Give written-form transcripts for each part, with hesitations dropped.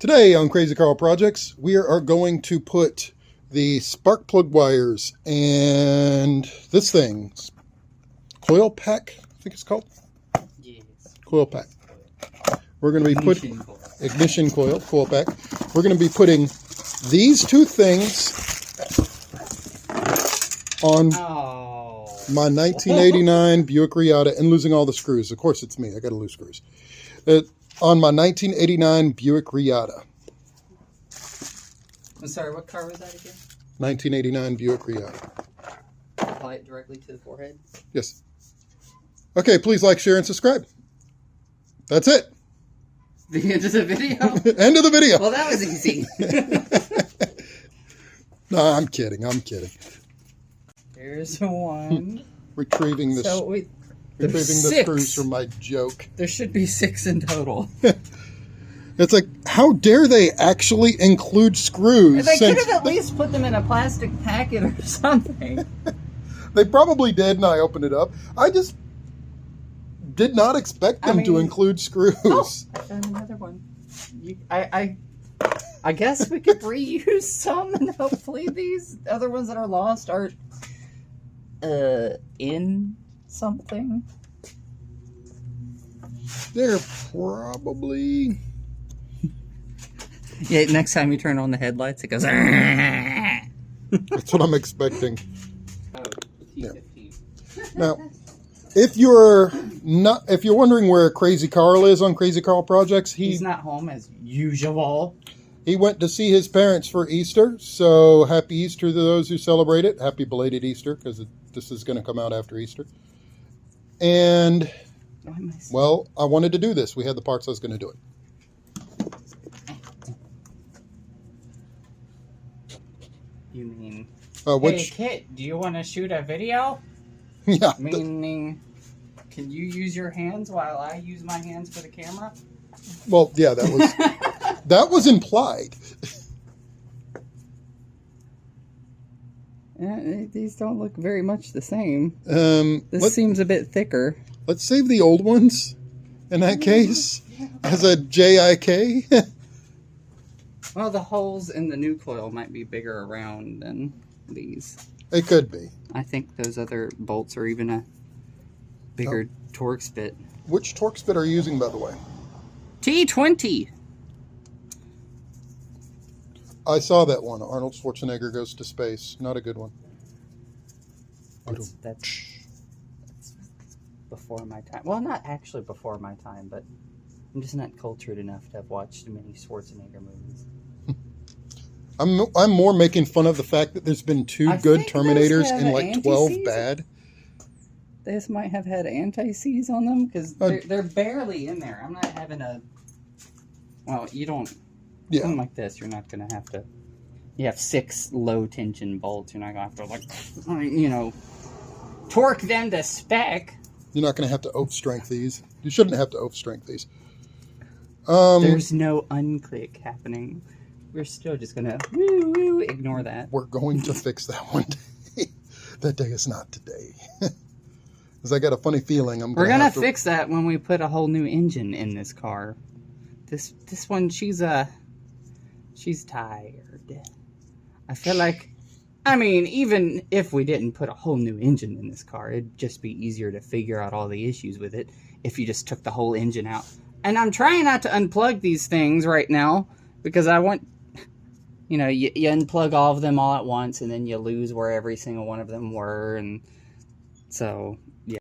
Today on Crazy Karl Projects, we are going to put the spark plug wires and this thing, coil pack, I think it's called? Yes. Coil pack. We're going to be putting ignition coil pack. We're going to be putting these two things on my 1989 Buick Reatta and losing all the screws. Of course, it's me. I got to lose screws. On my 1989 Buick Reatta. I'm sorry, what car was that again? 1989 Buick Reatta. Apply it directly to the forehead? Yes. Okay, please like, share, and subscribe. That's it. The end of the video? End of the video. Well, that was easy. No, I'm kidding. I'm kidding. Here's one. Retrieving the screws from my joke. There should be 6 in total. It's like, how dare they actually include screws? They could have at least put them in a plastic packet or something. They probably did, and I opened it up. I just did not expect them to include screws. Oh, I found another one. I guess we could reuse some, and hopefully these other ones that are lost are in something. They're probably... Yeah, next time you turn on the headlights, it goes... That's what I'm expecting. Oh, yeah. Now, if you're wondering where Crazy Karl is on Crazy Karl Projects, he's not home as usual. He went to see his parents for Easter, so happy Easter to those who celebrate it. Happy belated Easter, because this is going to come out after Easter. And, well, I wanted to do this. We had the parts, I was going to do it. You mean, hey, Kit, do you want to shoot a video? Yeah. Meaning, can you use your hands while I use my hands for the camera? Well, yeah, that was that was implied. These don't look very much the same. This seems a bit thicker. Let's save the old ones in that case as a JIK. Well, the holes in the new coil might be bigger around than these. It could be. I think those other bolts are even a bigger Torx bit. Which Torx bit are you using, by the way? T20. I saw that one. Arnold Schwarzenegger Goes to Space. Not a good one. That's before my time. Well, not actually before my time, but I'm just not cultured enough to have watched many Schwarzenegger movies. I'm more making fun of the fact that there's been 2 good Terminators and like 12 bad. This might have had anti-seize on them because they're barely in there. I'm not having a... Well, you don't... Yeah. Something like this, you're not going to have to... You have 6 low-tension bolts. You're not going to have to, like, you know, torque them to spec. You're not going to have to oath strength these. You shouldn't have to oath strength these. There's no unclick happening. We're still just going to ignore that. We're going to fix that one day. That day is not today. Because I got a funny feeling We're going to fix that when we put a whole new engine in this car. This one, she's tired. I feel like, I mean, even if we didn't put a whole new engine in this car, it'd just be easier to figure out all the issues with it if you just took the whole engine out. And I'm trying not to unplug these things right now because I want, you know, you unplug all of them all at once and then you lose where every single one of them were. And so, yeah.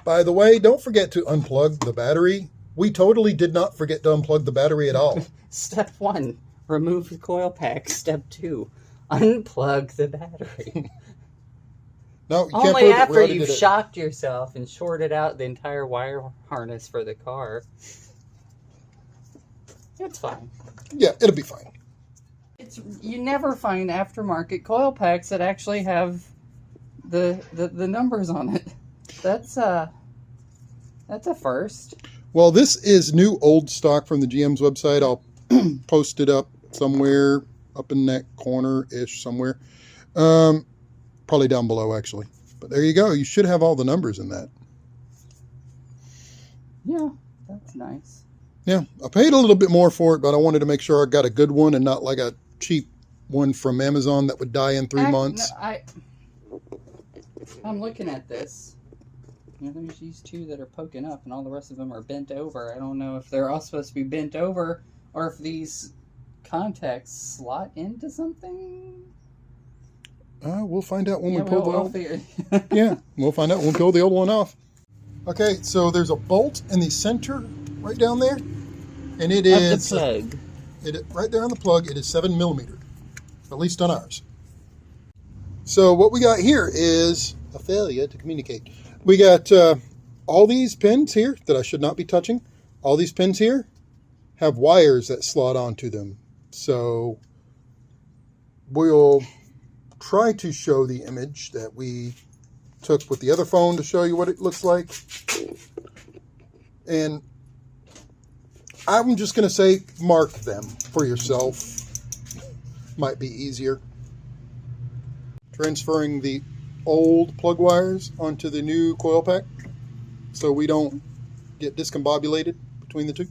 By the way, don't forget to unplug the battery. We totally did not forget to unplug the battery at all. Step 1, remove the coil pack. Step 2, unplug the battery. No, you only can't after you've shocked yourself and shorted out the entire wire harness for the car. It's fine. Yeah, it'll be fine. You never find aftermarket coil packs that actually have the numbers on it. That's a first. Well, this is new old stock from the GM's website. I'll post it up somewhere up in that corner-ish somewhere. Probably down below, actually. But there you go. You should have all the numbers in that. Yeah, that's nice. Yeah, I paid a little bit more for it, but I wanted to make sure I got a good one and not like a cheap one from Amazon that would die in 3 months. No, I'm looking at this. You know, there's these two that are poking up, and all the rest of them are bent over. I don't know if they're all supposed to be bent over, or if these contacts slot into something. We'll find out when we pull the old. Yeah, we'll find out when we pull the old one off. Okay, so there's a bolt in the center right down there, and it is the plug. Right there on the plug. It is 7 millimeter, at least on ours. So what we got here is a failure to communicate. We got all these pins here that I should not be touching. All these pins here have wires that slot onto them. So we'll try to show the image that we took with the other phone to show you what it looks like. And I'm just going to say mark them for yourself. Might be easier. Transferring the old plug wires onto the new coil pack so we don't get discombobulated between the two.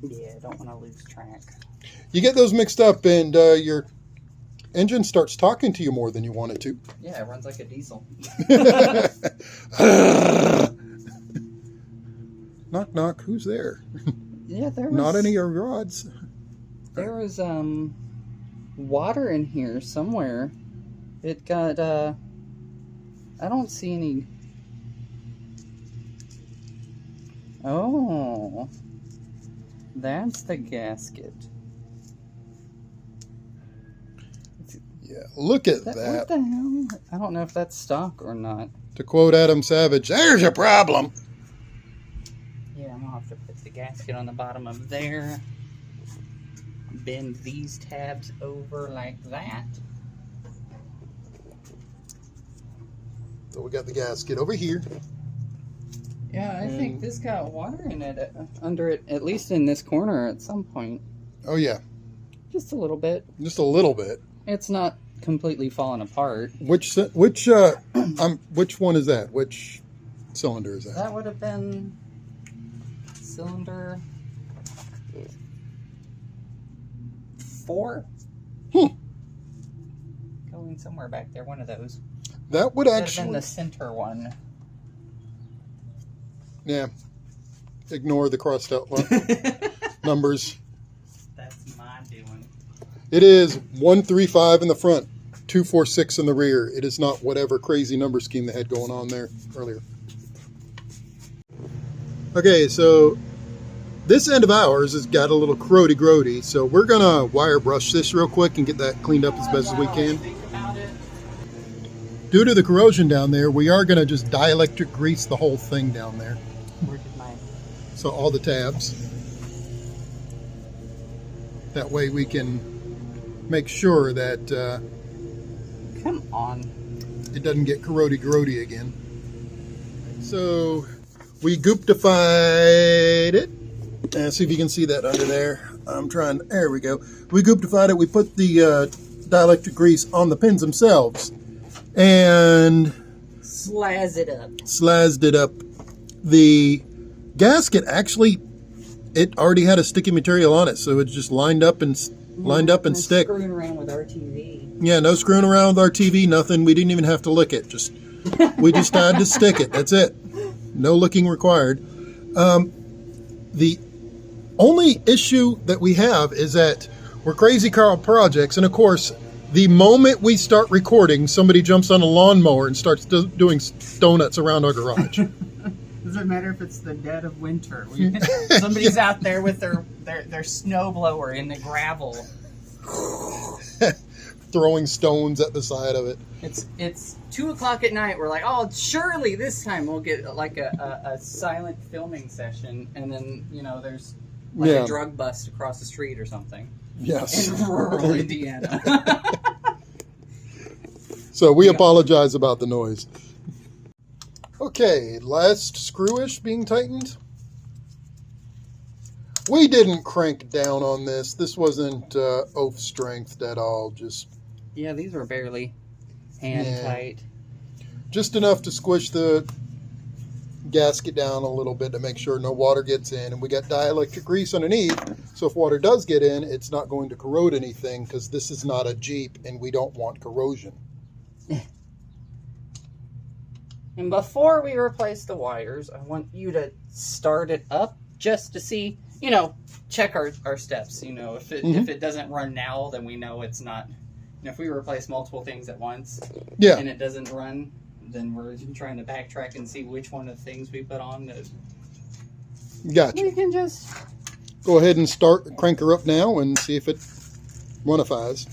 Yeah, I don't want to lose track. You get those mixed up and your engine starts talking to you more than you want it to. Yeah, it runs like a diesel. Knock, knock. Who's there? Yeah, there was... Not any of your rods. There was water in here somewhere. It got, I don't see any... Oh, that's the gasket. Yeah, look at that. What the hell? I don't know if that's stock or not. To quote Adam Savage, there's your problem. Yeah, I'm going to have to put the gasket on the bottom of there. Bend these tabs over like that. So we got the gasket over here. Yeah, I think this got water in it, under it, at least in this corner at some point. Oh, yeah. Just a little bit. Just a little bit. It's not completely falling apart. Which one is that? Which cylinder is that? That would have been cylinder 4. Going somewhere back there, one of those. That would actually... been the center one. Yeah. Ignore the crossed out numbers. That's my doing. It is 135 in the front, 246 in the rear. It is not whatever crazy number scheme they had going on there earlier. Okay, so this end of ours has got a little grody, so we're going to wire brush this real quick and get that cleaned up as best as we can. Due to the corrosion down there, we are going to just dielectric grease the whole thing down there. Where did mine? So all the tabs. That way we can make sure that Come on. it doesn't get grody again. So we gooptified it. See if you can see that under there. There we go. We gooptified it. We put the dielectric grease on the pins themselves. And Slazzed it up. The gasket actually, it already had a sticky material on it, so it just lined up and stick. Screwing around with RTV. Yeah, no screwing around with RTV, nothing. We didn't even have to lick it. We just had to stick it. That's it. No licking required. The only issue that we have is that we're Krazy Karl projects, and of course, the moment we start recording, somebody jumps on a lawnmower and starts doing donuts around our garage. Doesn't matter if it's the dead of winter. Somebody's out there with their snow blower in the gravel. Throwing stones at the side of it. It's 2 o'clock at night. We're like, oh, surely this time we'll get like a silent filming session, and then there's like a drug bust across the street or something. Yes. In rural Indiana. So we apologize about the noise. Okay, last screwish being tightened. We didn't crank down on this. This wasn't oaf strength at all. Yeah, these were barely hand tight. Just enough to squish the gasket down a little bit to make sure no water gets in. And we got dielectric grease underneath, so if water does get in, it's not going to corrode anything, because this is not a Jeep and we don't want corrosion. And before we replace the wires, I want you to start it up just to see, you know, check our steps. You know, if it doesn't run now, then we know it's not. You know, if we replace multiple things at once, yeah, and it doesn't run, then we're trying to backtrack and see which one of the things we put on. Gotcha. We can just go ahead and crank her up now and see if it runifies.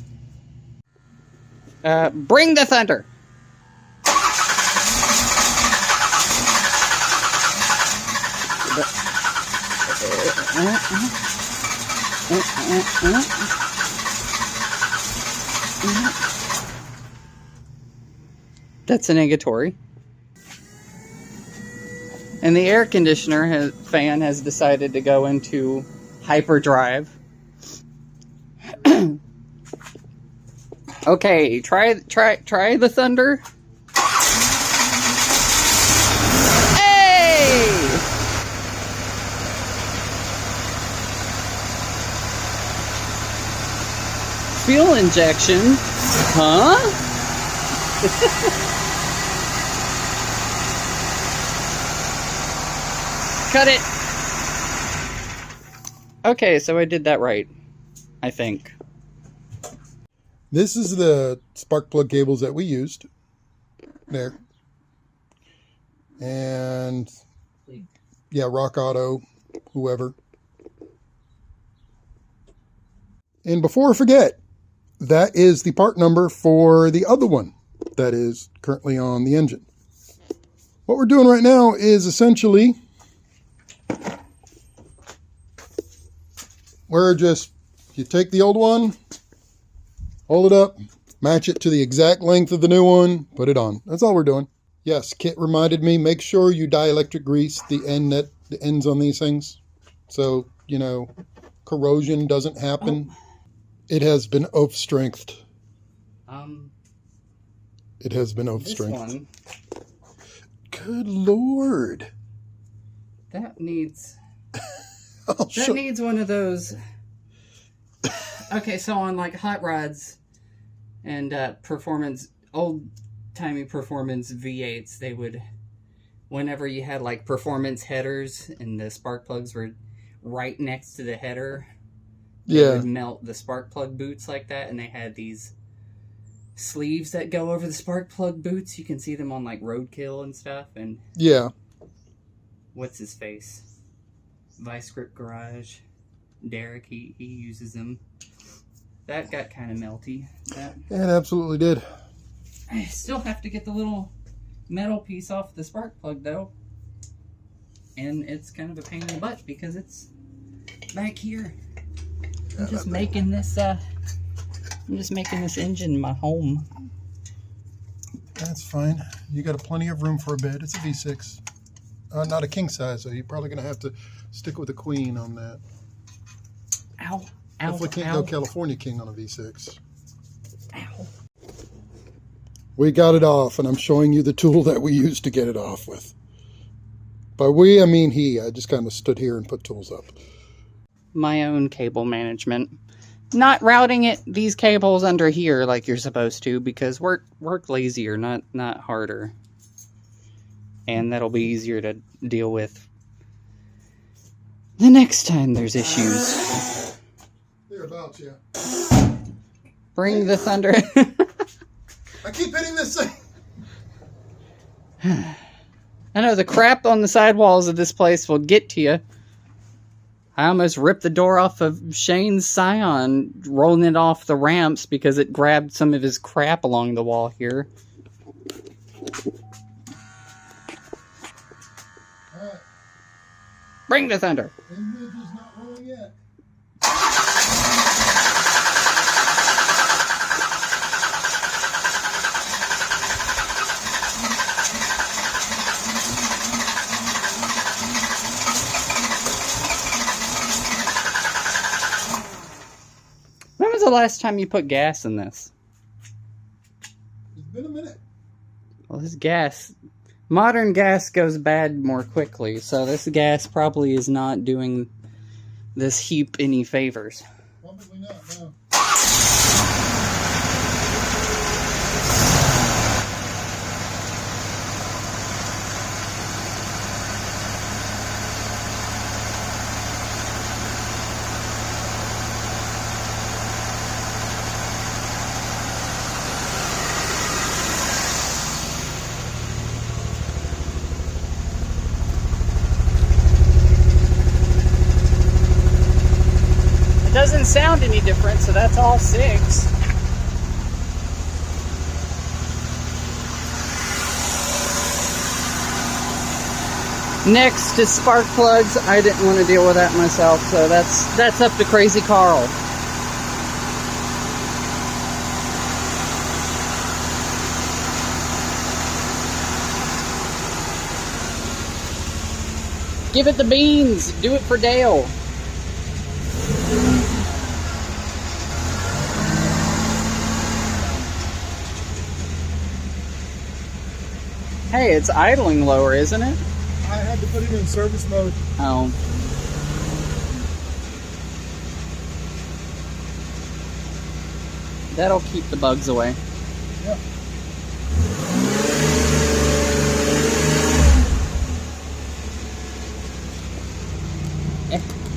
Bring the thunder. That's a negatory. And the air conditioner fan has decided to go into hyperdrive. Okay, try the thunder. Hey! Fuel injection. Huh? Cut it. Okay, so I did that right, I think. This is the spark plug cables that we used. There. And yeah, Rock Auto, whoever. And before I forget, that is the part number for the other one that is currently on the engine. What we're doing right now is essentially you take the old one, hold it up, match it to the exact length of the new one, put it on. That's all we're doing. Yes, Kit reminded me, make sure you dielectric grease the ends on these things, so, you know, corrosion doesn't happen. Oh. It has been oath strengthed. It has been oath strengthed. Good Lord. That needs needs one of those. Okay, so on like hot rods and old-timey performance V8s, they would, whenever you had like performance headers and the spark plugs were right next to the header, they would melt the spark plug boots like that, and they had these sleeves that go over the spark plug boots. You can see them on like Roadkill and stuff. And yeah, what's his face? Vice Grip Garage. Derek, he uses them. That got kind of melty. It absolutely did. I still have to get the little metal piece off the spark plug though, and it's kind of a pain in the butt because it's back here. I'm just making this engine my home. That's fine. You got plenty of room for a bed. It's a V6. Not a king size, so you're probably going to have to stick with a queen on that. Ow. Definitely can't go California King on a V6. Ow. We got it off, and I'm showing you the tool that we used to get it off with. By we, I mean he. I just kind of stood here and put tools up. My own cable management. Not routing these cables under here like you're supposed to, because work lazier, not harder. And that'll be easier to deal with the next time there's issues. Thereabouts, yeah. Bring the thunder. I keep hitting this thing. I know the crap on the sidewalls of this place will get to you. I almost ripped the door off of Shane's Scion, rolling it off the ramps because it grabbed some of his crap along the wall here. All right. Bring the thunder. Image is not rolling yet. When was the last time you put gas in this? It's been a minute. Well, this gas Modern gas goes bad more quickly, so this gas probably is not doing this heap any favors. Probably not, no. It doesn't sound any different, so that's all 6. Next is spark plugs. I didn't want to deal with that myself, so that's up to Crazy Karl. Give it the beans. Do it for Dale. Hey, it's idling lower, isn't it? I had to put it in service mode. Oh. That'll keep the bugs away. Yeah.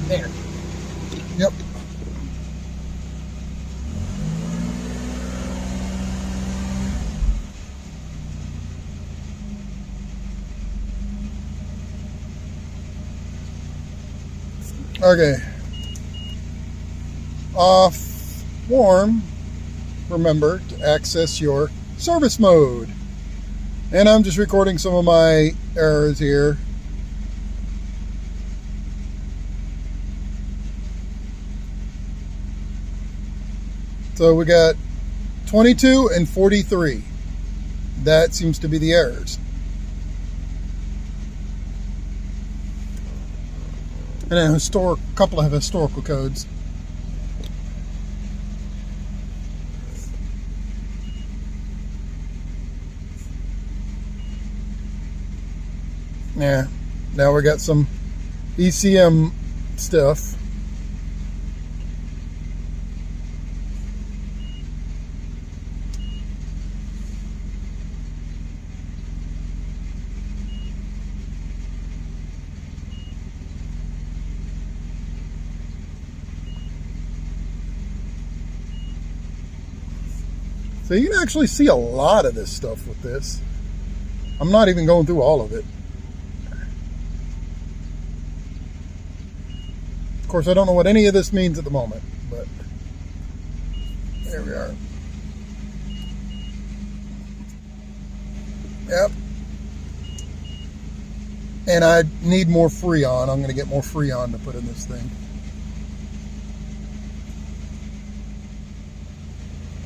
There. Yep. Okay. Off warm. Remember to access your service mode. And I'm just recording some of my errors here. So we got 22 and 43. That seems to be the errors. And a couple of historical codes. Yeah, now we got some ECM stuff. So you can actually see a lot of this stuff with this. I'm not even going through all of it. Of course, I don't know what any of this means at the moment, but there we are. Yep. And I need more Freon. I'm going to get more Freon to put in this thing.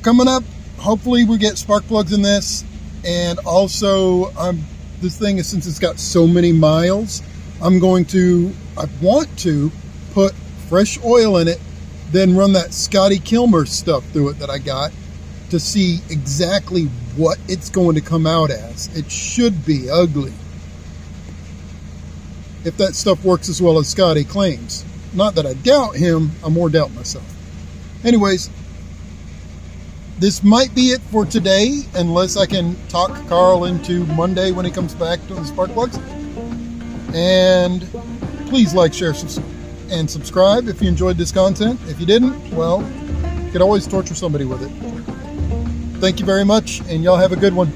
Coming up, hopefully we get spark plugs in this. And also, this thing is, since it's got so many miles, I want to put fresh oil in it, then run that Scotty Kilmer stuff through it that I got to see exactly what it's going to come out as. It should be ugly, if that stuff works as well as Scotty claims. Not that I doubt him, I more doubt myself. Anyways, this might be it for today, unless I can talk Karl into Monday when he comes back to the spark plugs. And please like, share, and subscribe if you enjoyed this content. If you didn't, well, you could always torture somebody with it. Thank you very much, and y'all have a good one.